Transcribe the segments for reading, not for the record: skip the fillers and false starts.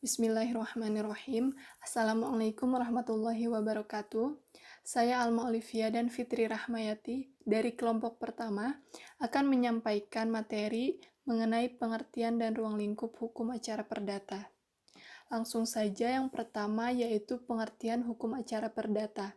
Bismillahirrahmanirrahim. Assalamualaikum warahmatullahi wabarakatuh. Saya Alma Olivia dan Fitri Rahmayati dari kelompok pertama akan menyampaikan materi mengenai pengertian dan ruang lingkup hukum acara perdata. Langsung saja yang pertama yaitu pengertian hukum acara perdata.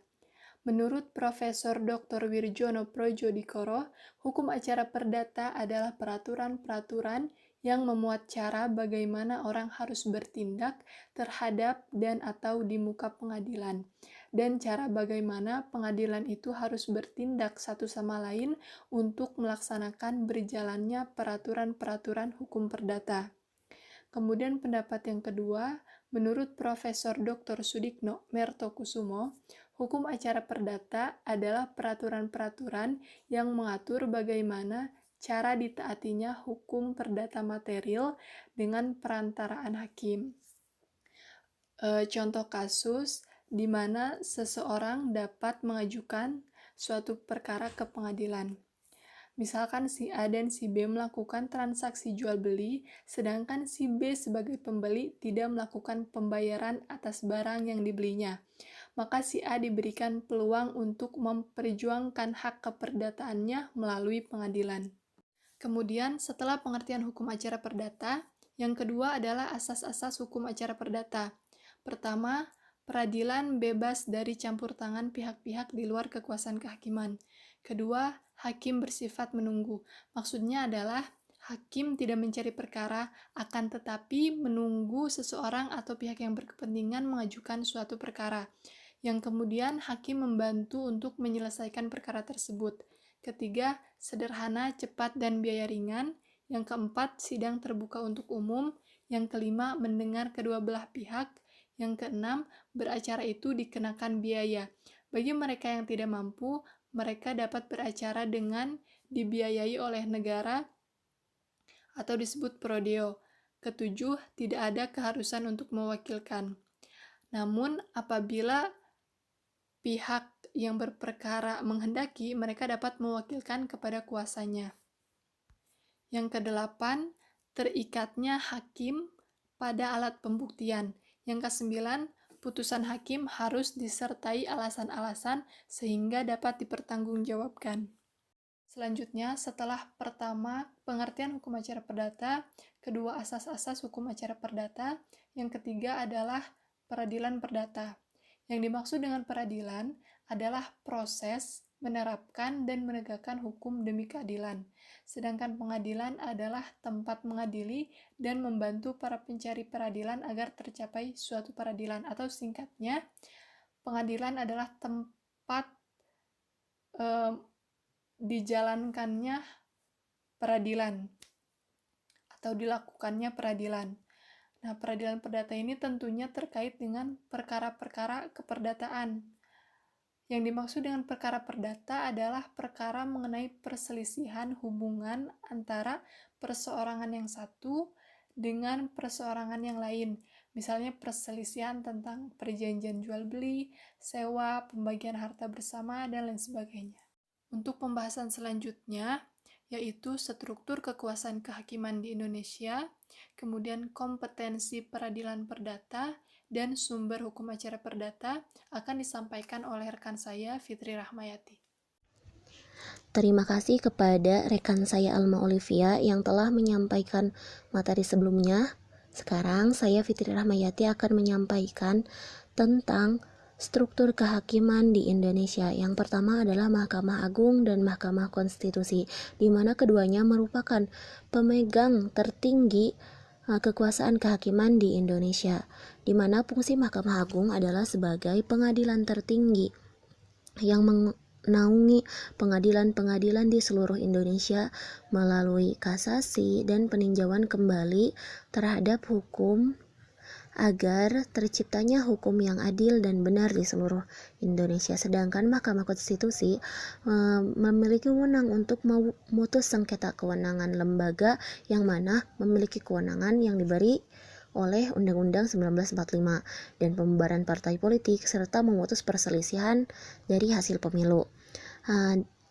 Menurut Profesor Dr. Wirjono Projodikoro, hukum acara perdata adalah peraturan-peraturan yang memuat cara bagaimana orang harus bertindak terhadap dan atau di muka pengadilan, dan cara bagaimana pengadilan itu harus bertindak satu sama lain untuk melaksanakan berjalannya peraturan-peraturan hukum perdata. Kemudian pendapat yang kedua, menurut Profesor Dr. Sudikno Mertokusumo, hukum acara perdata adalah peraturan-peraturan yang mengatur bagaimana cara ditaatinya hukum perdata material dengan perantaraan hakim. Contoh kasus di mana seseorang dapat mengajukan suatu perkara ke pengadilan. Misalkan si A dan si B melakukan transaksi jual beli, sedangkan si B sebagai pembeli tidak melakukan pembayaran atas barang yang dibelinya. Maka si A diberikan peluang untuk memperjuangkan hak keperdataannya melalui pengadilan. Kemudian, setelah pengertian hukum acara perdata, yang kedua adalah asas-asas hukum acara perdata. Pertama, peradilan bebas dari campur tangan pihak-pihak di luar kekuasaan kehakiman. Kedua, hakim bersifat menunggu. Maksudnya adalah hakim tidak mencari perkara, akan tetapi menunggu seseorang atau pihak yang berkepentingan mengajukan suatu perkara. Yang kemudian hakim membantu untuk menyelesaikan perkara tersebut. Ketiga, sederhana, cepat, dan biaya ringan. Yang keempat, sidang terbuka untuk umum. Yang kelima, mendengar kedua belah pihak. Yang keenam, beracara itu dikenakan biaya. Bagi mereka yang tidak mampu, mereka dapat beracara dengan dibiayai oleh negara atau disebut prodeo. Ketujuh, tidak ada keharusan untuk mewakilkan. Namun, apabila pihak yang berperkara menghendaki, mereka dapat mewakilkan kepada kuasanya. Yang kedelapan, terikatnya hakim pada alat pembuktian. Yang kesembilan, putusan hakim harus disertai alasan-alasan sehingga dapat dipertanggungjawabkan. Selanjutnya, setelah pertama, pengertian hukum acara perdata, kedua, asas-asas hukum acara perdata, yang ketiga adalah peradilan perdata. Yang dimaksud dengan peradilan adalah proses menerapkan dan menegakkan hukum demi keadilan. Sedangkan pengadilan adalah tempat mengadili dan membantu para pencari peradilan agar tercapai suatu peradilan. Atau singkatnya, pengadilan adalah tempat dijalankannya peradilan atau dilakukannya peradilan. Nah, peradilan perdata ini tentunya terkait dengan perkara-perkara keperdataan. Yang dimaksud dengan perkara perdata adalah perkara mengenai perselisihan hubungan antara perseorangan yang satu dengan perseorangan yang lain. Misalnya perselisihan tentang perjanjian jual beli, sewa, pembagian harta bersama, dan lain sebagainya. Untuk pembahasan selanjutnya, yaitu struktur kekuasaan kehakiman di Indonesia, kemudian kompetensi peradilan perdata, dan sumber hukum acara perdata akan disampaikan oleh rekan saya, Fitri Rahmayati. Terima kasih kepada rekan saya Alma Olivia yang telah menyampaikan materi sebelumnya. Sekarang saya Fitri Rahmayati akan menyampaikan tentang struktur kehakiman di Indonesia. Yang pertama adalah Mahkamah Agung dan Mahkamah Konstitusi, di mana keduanya merupakan pemegang tertinggi kekuasaan kehakiman di Indonesia, di mana fungsi Mahkamah Agung adalah sebagai pengadilan tertinggi yang menaungi pengadilan-pengadilan di seluruh Indonesia melalui kasasi dan peninjauan kembali terhadap hukum agar terciptanya hukum yang adil dan benar di seluruh Indonesia. Sedangkan Mahkamah Konstitusi memiliki wewenang untuk memutus sengketa kewenangan lembaga yang mana memiliki kewenangan yang diberi oleh Undang-Undang 1945 dan pembubaran partai politik serta memutus perselisihan dari hasil pemilu.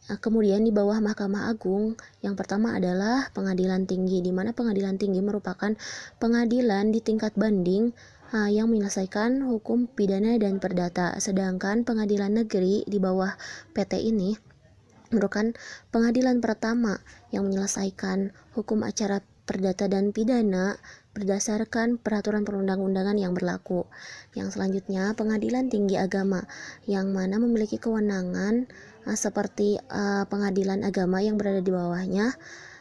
Kemudian di bawah Mahkamah Agung, yang pertama adalah Pengadilan Tinggi, di mana Pengadilan Tinggi merupakan pengadilan di tingkat banding yang menyelesaikan hukum pidana dan perdata. Sedangkan Pengadilan Negeri di bawah PT ini merupakan pengadilan pertama yang menyelesaikan hukum acara perdata dan pidana berdasarkan peraturan perundang-undangan yang berlaku. Yang selanjutnya, Pengadilan Tinggi Agama, yang mana memiliki kewenangan seperti pengadilan agama yang berada di bawahnya,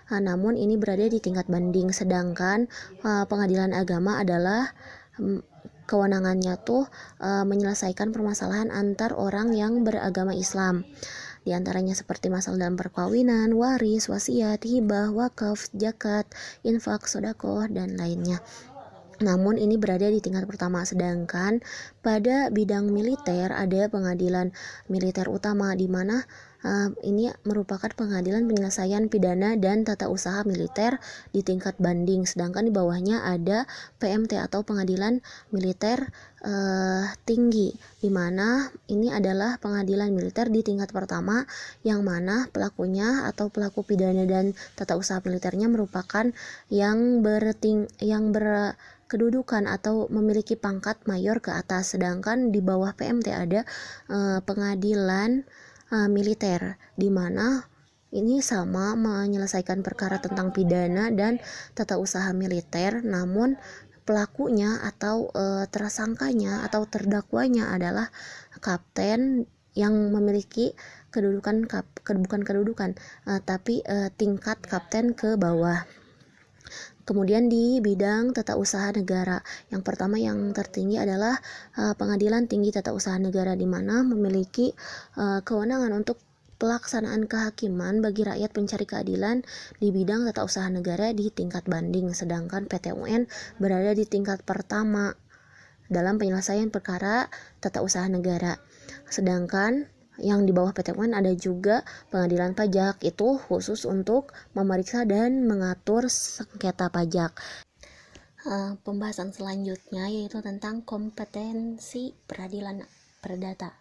namun ini berada di tingkat banding. Sedangkan pengadilan agama adalah kewenangannya tuh menyelesaikan permasalahan antar orang yang beragama Islam. Di antaranya seperti masalah dalam perkawinan, waris, wasiat, hibah, wakaf, zakat, infak, sedekah, dan lainnya. Namun ini berada di tingkat pertama, sedangkan pada bidang militer ada Pengadilan Militer Utama, di mana ini merupakan pengadilan penyelesaian pidana dan tata usaha militer di tingkat banding. Sedangkan di bawahnya ada PMT atau Pengadilan Militer Tinggi, di mana ini adalah pengadilan militer di tingkat pertama, yang mana pelakunya atau pelaku pidana dan tata usaha militernya merupakan yang kedudukan atau memiliki pangkat mayor ke atas. Sedangkan di bawah PMT ada pengadilan militer, di mana ini sama menyelesaikan perkara tentang pidana dan tata usaha militer, namun pelakunya atau tersangkanya atau terdakwanya adalah kapten yang memiliki kedudukan tapi tingkat kapten ke bawah. Kemudian di bidang tata usaha negara, yang pertama yang tertinggi adalah Pengadilan Tinggi Tata Usaha Negara, di mana memiliki kewenangan untuk pelaksanaan kehakiman bagi rakyat pencari keadilan di bidang tata usaha negara di tingkat banding. Sedangkan PT UN berada di tingkat pertama dalam penyelesaian perkara tata usaha negara. Sedangkan yang di bawah PT UN ada juga Pengadilan Pajak, itu khusus untuk memeriksa dan mengatur sengketa pajak. Pembahasan selanjutnya yaitu tentang kompetensi peradilan perdata,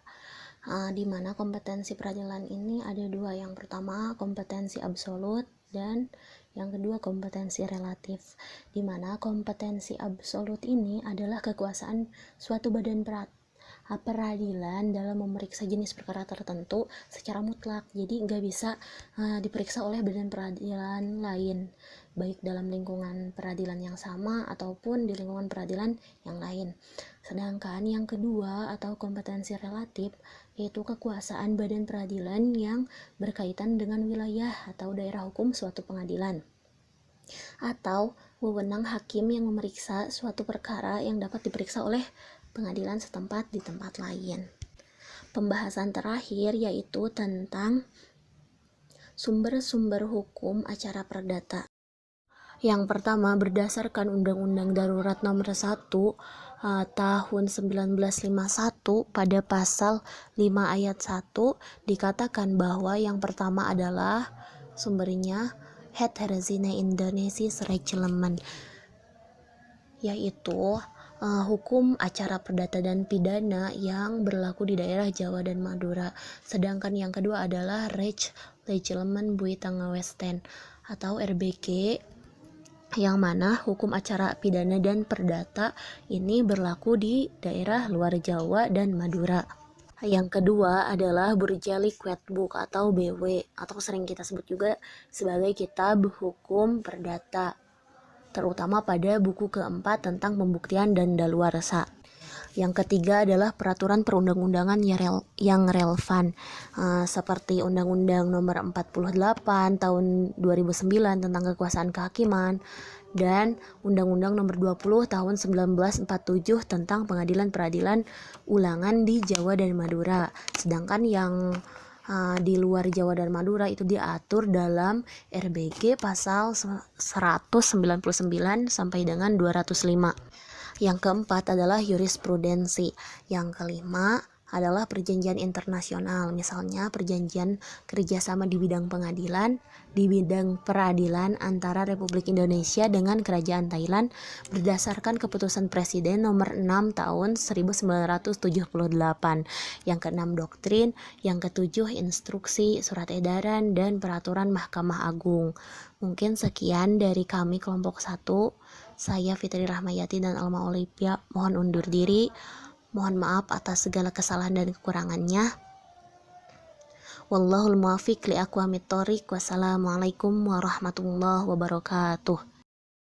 di mana kompetensi peradilan ini ada dua. Yang pertama kompetensi absolut dan yang kedua kompetensi relatif, di mana kompetensi absolut ini adalah kekuasaan suatu badan peradilan dalam memeriksa jenis perkara tertentu secara mutlak. Jadi nggak bisa diperiksa oleh badan peradilan lain, baik dalam lingkungan peradilan yang sama ataupun di lingkungan peradilan yang lain. Sedangkan yang kedua atau kompetensi relatif yaitu kekuasaan badan peradilan yang berkaitan dengan wilayah atau daerah hukum suatu pengadilan, atau wewenang hakim yang memeriksa suatu perkara yang dapat diperiksa oleh pengadilan setempat di tempat lain. Pembahasan terakhir yaitu tentang sumber-sumber hukum acara perdata. Yang pertama, berdasarkan Undang-Undang Darurat Nomor 1 tahun 1951 pada pasal 5 ayat 1 dikatakan bahwa yang pertama adalah sumbernya Het Herzine Indonesisch Reglement, yaitu hukum acara perdata dan pidana yang berlaku di daerah Jawa dan Madura. Sedangkan yang kedua adalah Reglement Buitengewesten atau RBG, yang mana hukum acara pidana dan perdata ini berlaku di daerah luar Jawa dan Madura. Yang kedua adalah Burgerlijk Wetboek atau BW, atau sering kita sebut juga sebagai Kitab Hukum Perdata, terutama pada buku keempat tentang pembuktian dan daluarsa. Yang ketiga adalah peraturan perundang-undangan yang relevan, seperti Undang-Undang Nomor 48 tahun 2009 tentang kekuasaan kehakiman dan Undang-Undang Nomor 20 tahun 1947 tentang pengadilan-peradilan ulangan di Jawa dan Madura. Sedangkan yang di luar Jawa dan Madura itu diatur dalam RBG pasal 199 sampai dengan 205. Yang keempat adalah jurisprudensi. Yang kelima adalah perjanjian internasional, misalnya perjanjian kerjasama di bidang pengadilan, di bidang peradilan antara Republik Indonesia dengan Kerajaan Thailand berdasarkan keputusan Presiden nomor 6 tahun 1978. Yang keenam doktrin, yang ketujuh instruksi, surat edaran, dan peraturan Mahkamah Agung. Mungkin sekian dari kami kelompok 1. Saya Fitri Rahmayati dan Alma Olivia mohon undur diri. Mohon maaf atas segala kesalahan dan kekurangannya. Wallahul muwaffiq li aqwamit thoriq. Wassalamualaikum warahmatullahi wabarakatuh.